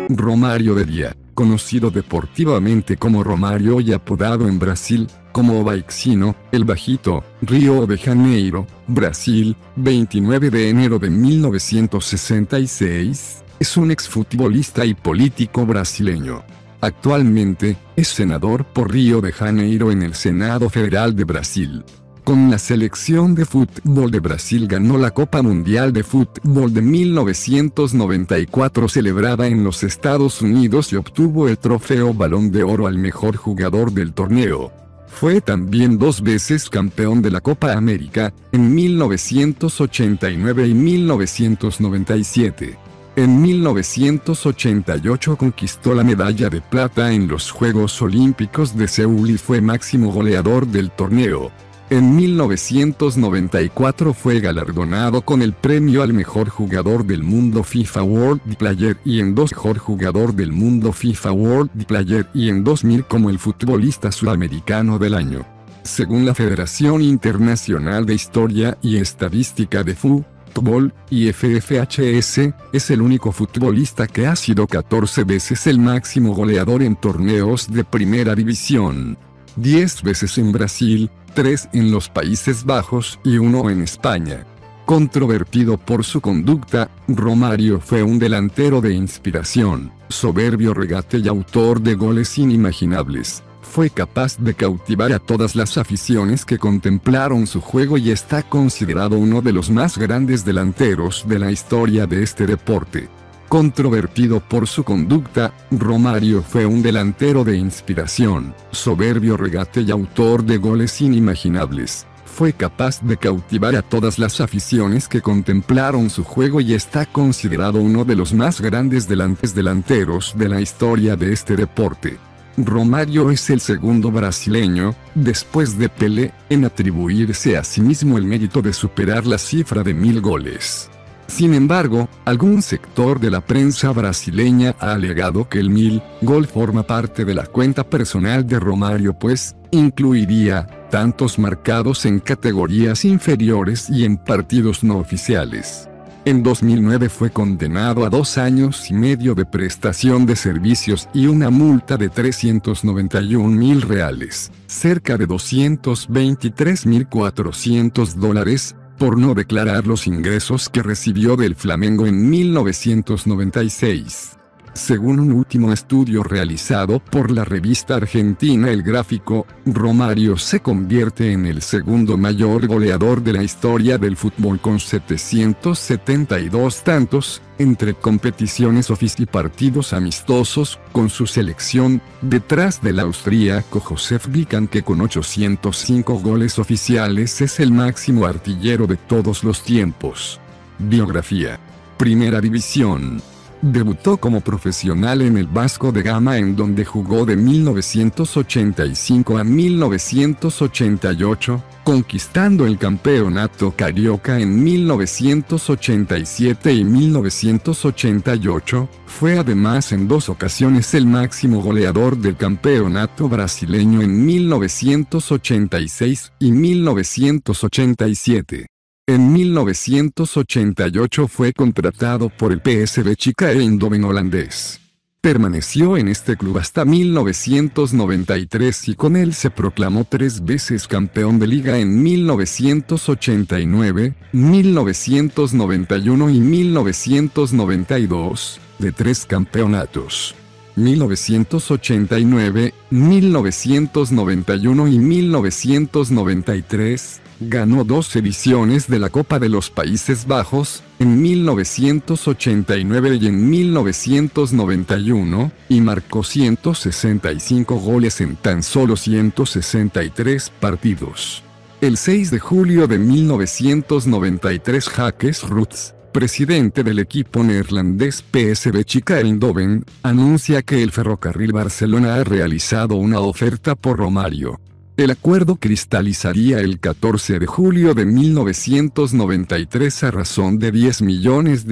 Romário Delia, conocido deportivamente como Romário y apodado en Brasil como Baixinho, el Bajito, Río de Janeiro, Brasil, 29 de enero de 1966, es un exfutbolista y político brasileño. Actualmente, es senador por Río de Janeiro en el Senado Federal de Brasil. Con la selección de fútbol de Brasil ganó la Copa Mundial de Fútbol de 1994 celebrada en los Estados Unidos y obtuvo el trofeo Balón de Oro al mejor jugador del torneo. Fue también 2 veces campeón de la Copa América, en 1989 y 1997. En 1988 conquistó la medalla de plata en los Juegos Olímpicos de Seúl y fue máximo goleador del torneo. En 1994 fue galardonado con el premio al mejor jugador del mundo FIFA World Player y en mejor jugador del mundo FIFA World Player y en 2000 como el futbolista sudamericano del año. Según la Federación Internacional de Historia y Estadística de Fútbol, IFFHS, es el único futbolista que ha sido 14 veces el máximo goleador en torneos de primera división. 10 veces en Brasil, 3 en los Países Bajos y 1 en España. Controvertido por su conducta, Romário fue un delantero de inspiración, soberbio regate y autor de goles inimaginables. Fue capaz de cautivar a todas las aficiones que contemplaron su juego y está considerado uno de los más grandes delanteros de la historia de este deporte. Controvertido por su conducta, Romário fue un delantero de inspiración, soberbio regate y autor de goles inimaginables. Fue capaz de cautivar a todas las aficiones que contemplaron su juego y está considerado uno de los más grandes delanteros de la historia de este deporte. Romário es el segundo brasileño, después de Pelé, en atribuirse a sí mismo el mérito de superar la cifra de 1000 goles. Sin embargo, algún sector de la prensa brasileña ha alegado que el 1000 gol forma parte de la cuenta personal de Romário, pues incluiría tantos marcados en categorías inferiores y en partidos no oficiales. En 2009 fue condenado a 2 años y medio de prestación de servicios y una multa de 391.000 reales, cerca de $223.400, por no declarar los ingresos que recibió del Flamengo en 1996. Según un último estudio realizado por la revista argentina El Gráfico, Romário se convierte en el segundo mayor goleador de la historia del fútbol con 772 tantos, entre competiciones oficiales y partidos amistosos, con su selección, detrás del austríaco Josef Bican, que con 805 goles oficiales es el máximo artillero de todos los tiempos. Biografía. Primera División. Debutó como profesional en el Vasco da Gama, en donde jugó de 1985 a 1988, conquistando el campeonato carioca en 1987 y 1988, fue además en 2 ocasiones el máximo goleador del campeonato brasileño en 1986 y 1987. En 1988 fue contratado por el PSV Eindhoven holandés. Permaneció en este club hasta 1993 y con él se proclamó 3 veces campeón de liga en 1989, 1991 y 1992, de 3 campeonatos. 1989, 1991 y 1993, ganó 2 ediciones de la Copa de los Países Bajos, en 1989 y en 1991, y marcó 165 goles en tan solo 163 partidos. El 6 de julio de 1993, Jacques Ruts, presidente del equipo neerlandés PSV Eindhoven, anuncia que el Ferrocarril Barcelona ha realizado una oferta por Romário. El acuerdo cristalizaría el 14 de julio de 1993 a razón de $10 millones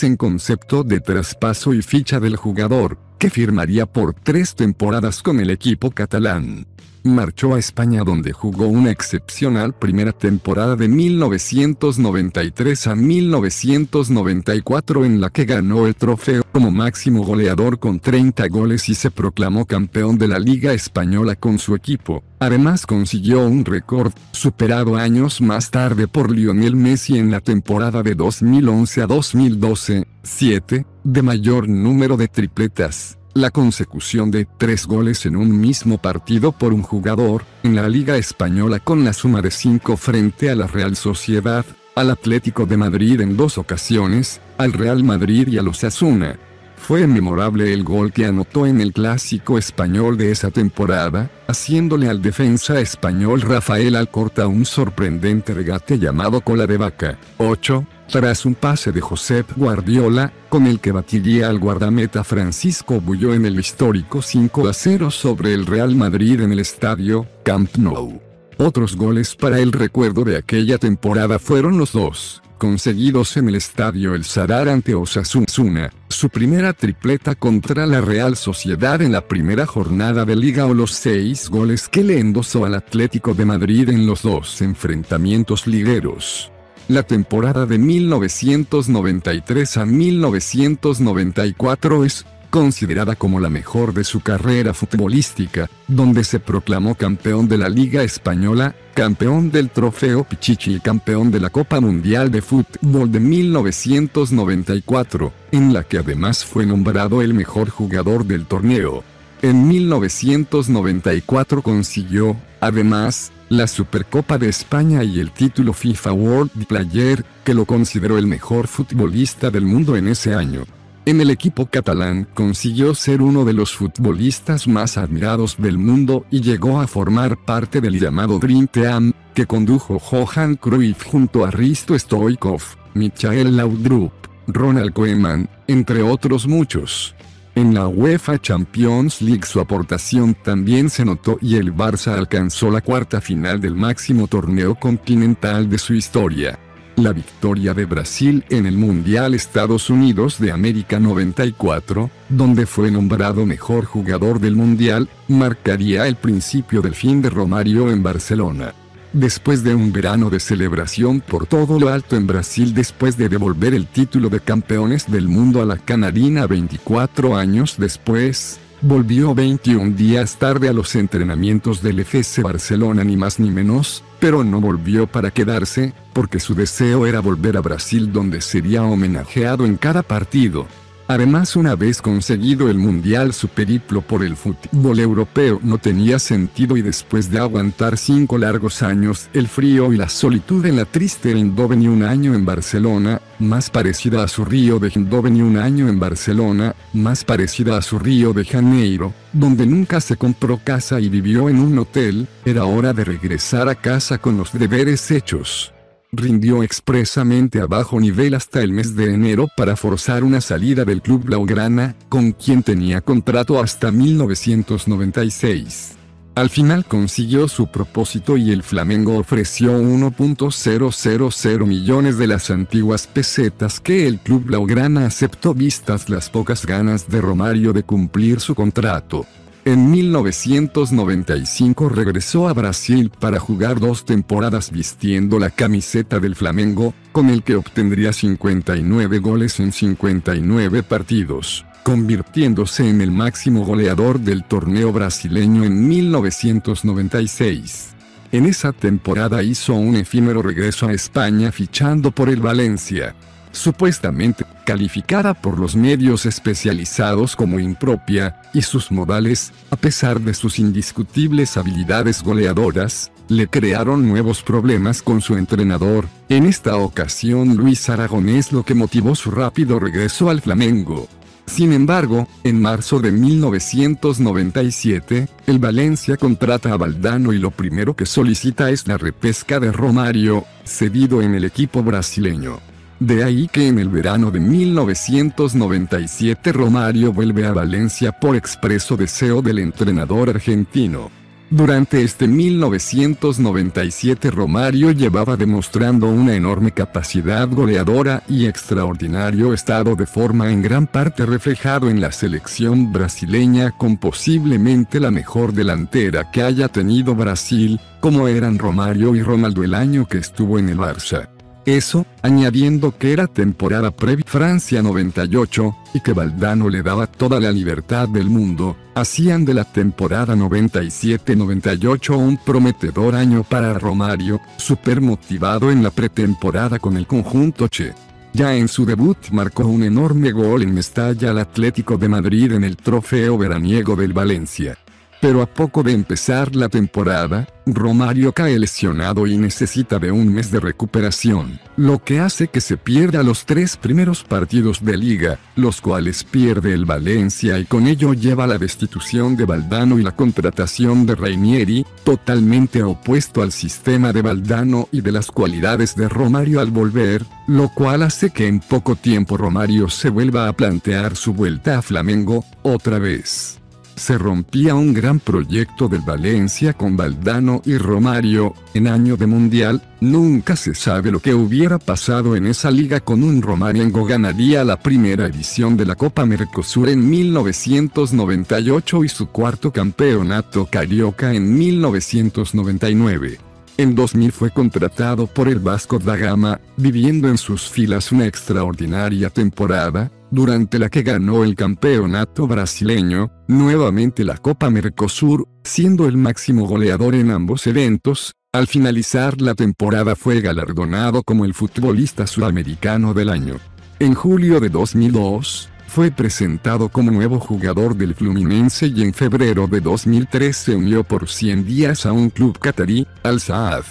en concepto de traspaso y ficha del jugador, que firmaría por 3 temporadas con el equipo catalán. Marchó a España donde jugó una excepcional primera temporada de 1993 a 1994 en la que ganó el trofeo como máximo goleador con 30 goles y se proclamó campeón de la Liga Española con su equipo. Además consiguió un récord, superado años más tarde por Lionel Messi en la temporada de 2011 a 2012, 7, de mayor número de tripletas. La consecución de 3 goles en un mismo partido por un jugador, en la Liga Española con la suma de 5 frente a la Real Sociedad, al Atlético de Madrid en 2 ocasiones, al Real Madrid y al Osasuna. Fue memorable el gol que anotó en el clásico español de esa temporada, haciéndole al defensa español Rafael Alcorta un sorprendente regate llamado cola de vaca. 8. Tras un pase de Josep Guardiola, con el que batiría al guardameta Francisco Bulló en el histórico 5-0 sobre el Real Madrid en el estadio Camp Nou. Otros goles para el recuerdo de aquella temporada fueron los 2, conseguidos en el estadio El Sadar ante Osasuna, su primera tripleta contra la Real Sociedad en la primera jornada de liga o los 6 goles que le endosó al Atlético de Madrid en los 2 enfrentamientos ligueros. La temporada de 1993 a 1994 es considerada como la mejor de su carrera futbolística, donde se proclamó campeón de la Liga Española, campeón del Trofeo Pichichi y campeón de la Copa Mundial de Fútbol de 1994, en la que además fue nombrado el mejor jugador del torneo. En 1994 consiguió, además, la Supercopa de España y el título FIFA World Player, que lo consideró el mejor futbolista del mundo en ese año. En el equipo catalán consiguió ser uno de los futbolistas más admirados del mundo y llegó a formar parte del llamado Dream Team, que condujo Johan Cruyff junto a Risto Stoichkov, Michael Laudrup, Ronald Koeman, entre otros muchos. En la UEFA Champions League su aportación también se notó y el Barça alcanzó la cuarta final del máximo torneo continental de su historia. La victoria de Brasil en el Mundial Estados Unidos de América 94, donde fue nombrado mejor jugador del Mundial, marcaría el principio del fin de Romário en Barcelona. Después de un verano de celebración por todo lo alto en Brasil después de devolver el título de campeones del mundo a la Canarina 24 años después, volvió 21 días tarde a los entrenamientos del FC Barcelona ni más ni menos, pero no volvió para quedarse, porque su deseo era volver a Brasil donde sería homenajeado en cada partido. Además, una vez conseguido el Mundial, su periplo por el fútbol europeo no tenía sentido y después de aguantar 5 largos años el frío y la solitud en la triste Eindhoven y un año en Barcelona, más parecida a su Río de Eindhoven y un año en Barcelona, más parecida a su Río de Janeiro, donde nunca se compró casa y vivió en un hotel, era hora de regresar a casa con los deberes hechos. Rindió expresamente a bajo nivel hasta el mes de enero para forzar una salida del club blaugrana, con quien tenía contrato hasta 1996. Al final consiguió su propósito y el Flamengo ofreció 1.000 millones de las antiguas pesetas que el club blaugrana aceptó vistas las pocas ganas de Romário de cumplir su contrato. En 1995 regresó a Brasil para jugar 2 temporadas vistiendo la camiseta del Flamengo, con el que obtendría 59 goles en 59 partidos, convirtiéndose en el máximo goleador del torneo brasileño en 1996. En esa temporada hizo un efímero regreso a España fichando por el Valencia. Supuestamente calificada por los medios especializados como impropia, y sus modales, a pesar de sus indiscutibles habilidades goleadoras, le crearon nuevos problemas con su entrenador, en esta ocasión Luis Aragonés, lo que motivó su rápido regreso al Flamengo. Sin embargo, en marzo de 1997, el Valencia contrata a Valdano y lo primero que solicita es la repesca de Romário, cedido en el equipo brasileño. De ahí que en el verano de 1997 Romário vuelve a Valencia por expreso deseo del entrenador argentino. Durante este 1997 Romário llevaba demostrando una enorme capacidad goleadora y extraordinario estado de forma en gran parte reflejado en la selección brasileña con posiblemente la mejor delantera que haya tenido Brasil, como eran Romário y Ronaldo el año que estuvo en el Barça. Eso, añadiendo que era temporada previa Francia 98, y que Valdano le daba toda la libertad del mundo, hacían de la temporada 97-98 un prometedor año para Romário, súper motivado en la pretemporada con el conjunto Che. Ya en su debut marcó un enorme gol en Mestalla al Atlético de Madrid en el trofeo veraniego del Valencia. Pero a poco de empezar la temporada, Romário cae lesionado y necesita de un mes de recuperación, lo que hace que se pierda los 3 primeros partidos de liga, los cuales pierde el Valencia y con ello lleva la destitución de Valdano y la contratación de Ranieri, totalmente opuesto al sistema de Valdano y de las cualidades de Romário al volver, lo cual hace que en poco tiempo Romário se vuelva a plantear su vuelta a Flamengo, otra vez. Se rompía un gran proyecto del Valencia con Valdano y Romário. En año de Mundial, nunca se sabe lo que hubiera pasado en esa liga con un Romário ganaría la primera edición de la Copa Mercosur en 1998 y su cuarto campeonato carioca en 1999. En 2000 fue contratado por el Vasco da Gama, viviendo en sus filas una extraordinaria temporada, durante la que ganó el campeonato brasileño, nuevamente la Copa Mercosur, siendo el máximo goleador en ambos eventos. Al finalizar la temporada fue galardonado como el futbolista sudamericano del año. En julio de 2002, fue presentado como nuevo jugador del Fluminense y en febrero de 2003 se unió por 100 días a un club catarí, Al Saad.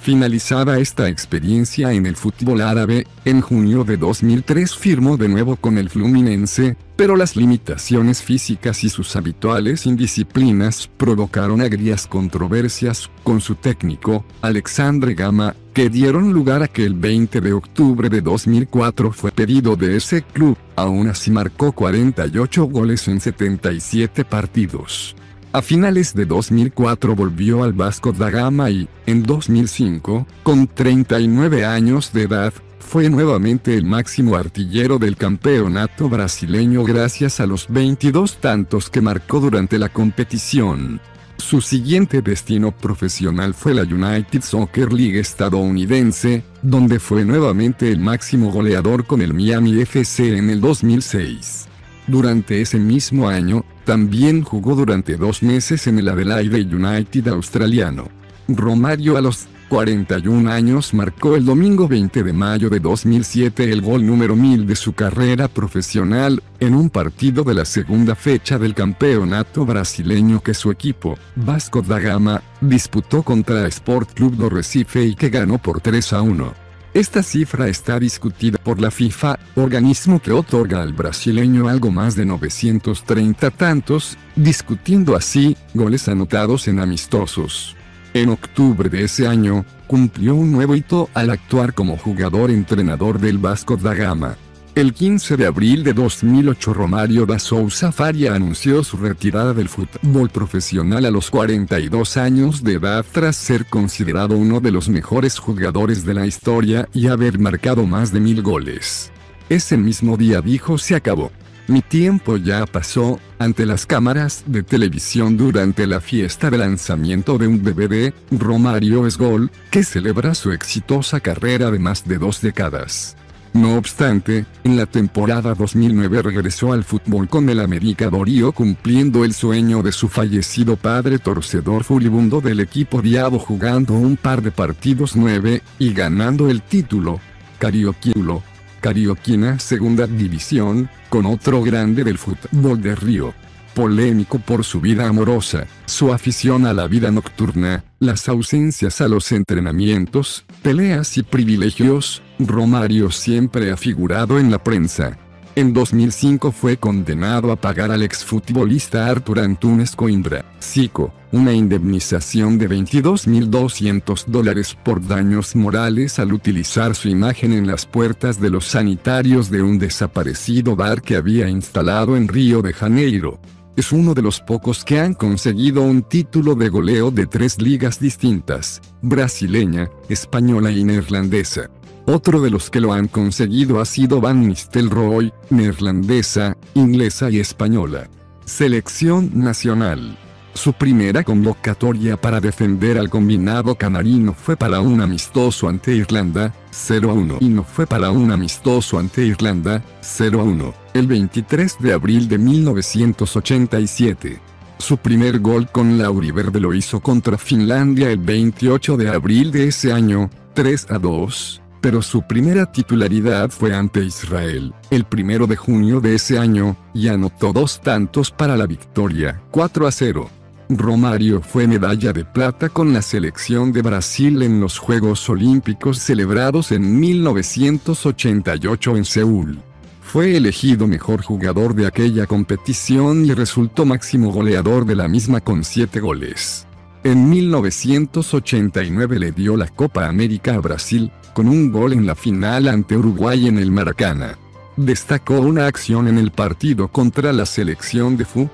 Finalizada esta experiencia en el fútbol árabe, en junio de 2003 firmó de nuevo con el Fluminense, pero las limitaciones físicas y sus habituales indisciplinas provocaron agrias controversias con su técnico, Alexandre Gama, que dieron lugar a que el 20 de octubre de 2004 fue pedido de ese club. Aún así marcó 48 goles en 77 partidos. A finales de 2004 volvió al Vasco da Gama y, en 2005, con 39 años de edad, fue nuevamente el máximo artillero del campeonato brasileño gracias a los 22 tantos que marcó durante la competición. Su siguiente destino profesional fue la United Soccer League estadounidense, donde fue nuevamente el máximo goleador con el Miami FC en el 2006. Durante ese mismo año, también jugó durante 2 meses en el Adelaide United australiano. Romário a los 41 años marcó el domingo 20 de mayo de 2007 el gol número 1000 de su carrera profesional, en un partido de la segunda fecha del campeonato brasileño que su equipo, Vasco da Gama, disputó contra Sport Club do Recife y que ganó por 3-1. Esta cifra está discutida por la FIFA, organismo que otorga al brasileño algo más de 930 tantos, discutiendo así, goles anotados en amistosos. En octubre de ese año, cumplió un nuevo hito al actuar como jugador-entrenador del Vasco da Gama. El 15 de abril de 2008 Romário da Souza Faria anunció su retirada del fútbol profesional a los 42 años de edad tras ser considerado uno de los mejores jugadores de la historia y haber marcado más de 1000 goles. Ese mismo día dijo: "Se acabó. Mi tiempo ya pasó", ante las cámaras de televisión durante la fiesta de lanzamiento de un DVD, Romário es Gol, que celebra su exitosa carrera de más de 2 décadas. No obstante, en la temporada 2009 regresó al fútbol con el América do Rio cumpliendo el sueño de su fallecido padre torcedor furibundo del equipo diabo jugando un par de partidos 9, y ganando el título carioquina segunda división, con otro grande del fútbol de Río. Polémico por su vida amorosa, su afición a la vida nocturna, las ausencias a los entrenamientos, peleas y privilegios, Romário siempre ha figurado en la prensa. En 2005 fue condenado a pagar al exfutbolista Arthur Antunes Coimbra, Zico, una indemnización de $22.200 por daños morales al utilizar su imagen en las puertas de los sanitarios de un desaparecido bar que había instalado en Río de Janeiro. Es uno de los pocos que han conseguido un título de goleo de 3 ligas distintas: brasileña, española y neerlandesa. Otro de los que lo han conseguido ha sido Van Nistelrooy, neerlandesa, inglesa y española. Selección nacional. Su primera convocatoria para defender al combinado canarino fue para un amistoso ante Irlanda, 0-1. Y no fue para un amistoso ante Irlanda, 0-1, el 23 de abril de 1987. Su primer gol con la Auriverde lo hizo contra Finlandia el 28 de abril de ese año, 3-2, pero su primera titularidad fue ante Israel, el 1 de junio de ese año, y anotó 2 tantos para la victoria, 4-0. Romário fue medalla de plata con la selección de Brasil en los Juegos Olímpicos celebrados en 1988 en Seúl. Fue elegido mejor jugador de aquella competición y resultó máximo goleador de la misma con 7 goles. En 1989 le dio la Copa América a Brasil, con un gol en la final ante Uruguay en el Maracaná. Destacó una acción en el partido contra la selección de fútbol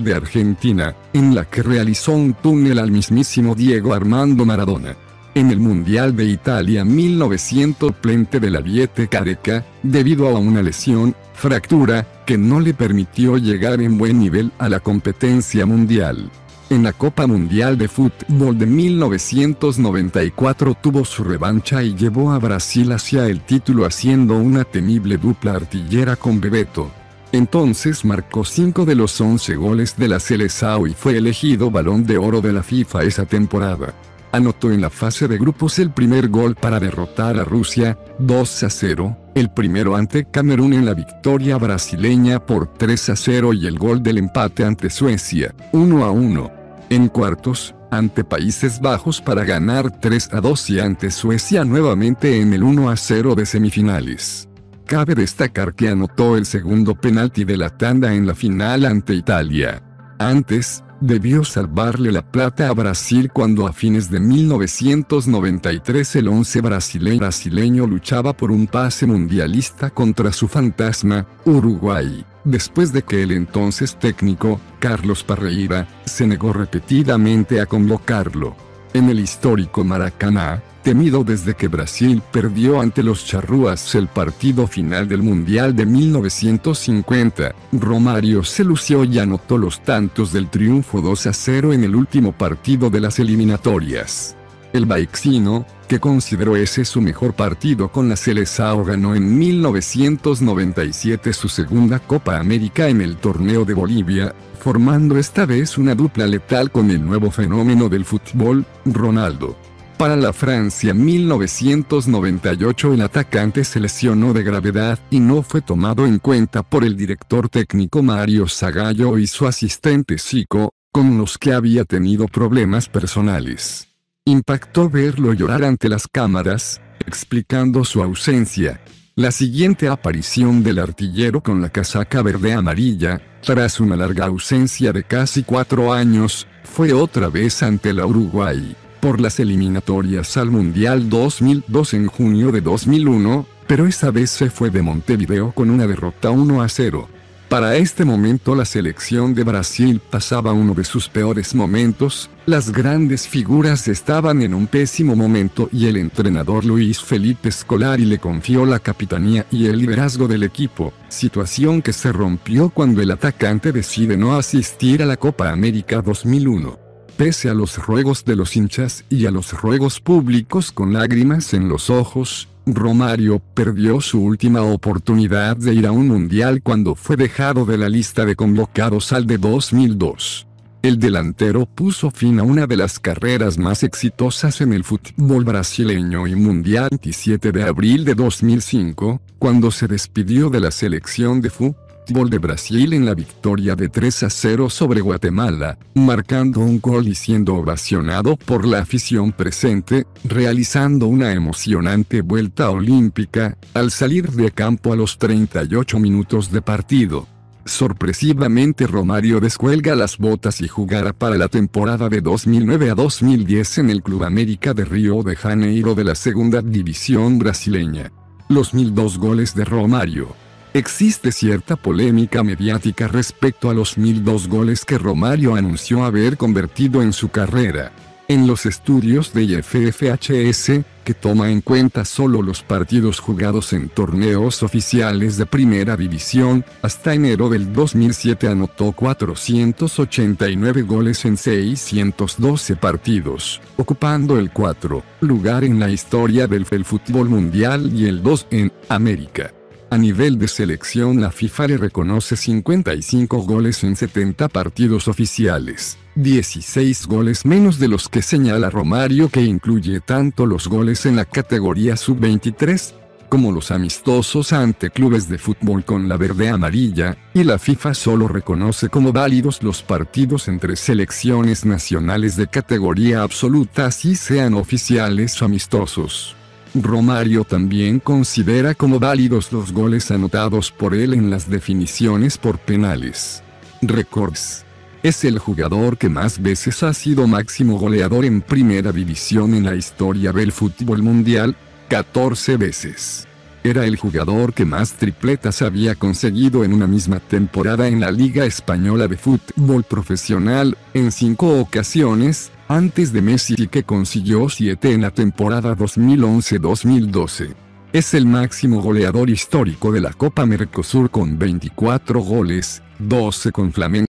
de Argentina, en la que realizó un túnel al mismísimo Diego Armando Maradona. En el Mundial de Italia 1900 suplente del Ariete Careca, debido a una lesión, fractura, que no le permitió llegar en buen nivel a la competencia mundial. En la Copa Mundial de Fútbol de 1994 tuvo su revancha y llevó a Brasil hacia el título haciendo una temible dupla artillera con Bebeto. Entonces marcó 5 de los 11 goles de la Seleção y fue elegido Balón de Oro de la FIFA esa temporada. Anotó en la fase de grupos el primer gol para derrotar a Rusia, 2-0, el primero ante Camerún en la victoria brasileña por 3-0 y el gol del empate ante Suecia, 1-1. En cuartos, ante Países Bajos para ganar 3-2 y ante Suecia nuevamente en el 1-0 de semifinales. Cabe destacar que anotó el segundo penalti de la tanda en la final ante Italia. Antes, debió salvarle la plata a Brasil cuando a fines de 1993 el 11 brasileño luchaba por un pase mundialista contra su fantasma, Uruguay, después de que el entonces técnico, Carlos Parreira, se negó repetidamente a convocarlo. En el histórico Maracaná, temido desde que Brasil perdió ante los charrúas el partido final del Mundial de 1950, Romário se lució y anotó los tantos del triunfo 2-0 en el último partido de las eliminatorias. El Baixino, que consideró ese su mejor partido con la Seleção, ganó en 1997 su segunda Copa América en el torneo de Bolivia, formando esta vez una dupla letal con el nuevo fenómeno del fútbol, Ronaldo. Para la Francia 1998 el atacante se lesionó de gravedad y no fue tomado en cuenta por el director técnico Mario Zagallo y su asistente Zico, con los que había tenido problemas personales. Impactó verlo llorar ante las cámaras, explicando su ausencia. La siguiente aparición del artillero con la casaca verde-amarilla, tras una larga ausencia de casi 4 años, fue otra vez ante la Uruguay, por las eliminatorias al Mundial 2002 en junio de 2001, pero esa vez se fue de Montevideo con una derrota 1-0. Para este momento la selección de Brasil pasaba uno de sus peores momentos, las grandes figuras estaban en un pésimo momento y el entrenador Luis Felipe Scolari le confió la capitanía y el liderazgo del equipo, situación que se rompió cuando el atacante decide no asistir a la Copa América 2001. Pese a los ruegos de los hinchas y a los ruegos públicos con lágrimas en los ojos, Romário perdió su última oportunidad de ir a un mundial cuando fue dejado de la lista de convocados al de 2002. El delantero puso fin a una de las carreras más exitosas en el fútbol brasileño y mundial el 27 de abril de 2005, cuando se despidió de la selección de fútbol de Brasil en la victoria de 3-0 sobre Guatemala, marcando un gol y siendo ovacionado por la afición presente, realizando una emocionante vuelta olímpica, al salir de campo a los 38 minutos de partido. Sorpresivamente Romário descuelga las botas y jugará para la temporada de 2009 a 2010 en el Club América de Río de Janeiro de la segunda división brasileña. Los 1002 goles de Romário. Existe cierta polémica mediática respecto a los 1002 goles que Romario anunció haber convertido en su carrera. En los estudios de IFFHS, que toma en cuenta solo los partidos jugados en torneos oficiales de Primera División, hasta enero del 2007 anotó 489 goles en 612 partidos, ocupando el 4 lugar en la historia del fútbol mundial y el 2 en América. A nivel de selección, la FIFA le reconoce 55 goles en 70 partidos oficiales, 16 goles menos de los que señala Romario, que incluye tanto los goles en la categoría sub-23, como los amistosos ante clubes de fútbol con la verde amarilla, y la FIFA solo reconoce como válidos los partidos entre selecciones nacionales de categoría absoluta, así sean oficiales o amistosos. Romario también considera como válidos los goles anotados por él en las definiciones por penales. Records. Es el jugador que más veces ha sido máximo goleador en Primera División en la historia del fútbol mundial, 14 veces. Era el jugador que más tripletas había conseguido en una misma temporada en la Liga Española de Fútbol Profesional, en 5 ocasiones, antes de Messi, que consiguió 7 en la temporada 2011-2012. Es el máximo goleador histórico de la Copa Mercosur con 24 goles, 12 con Flamengo.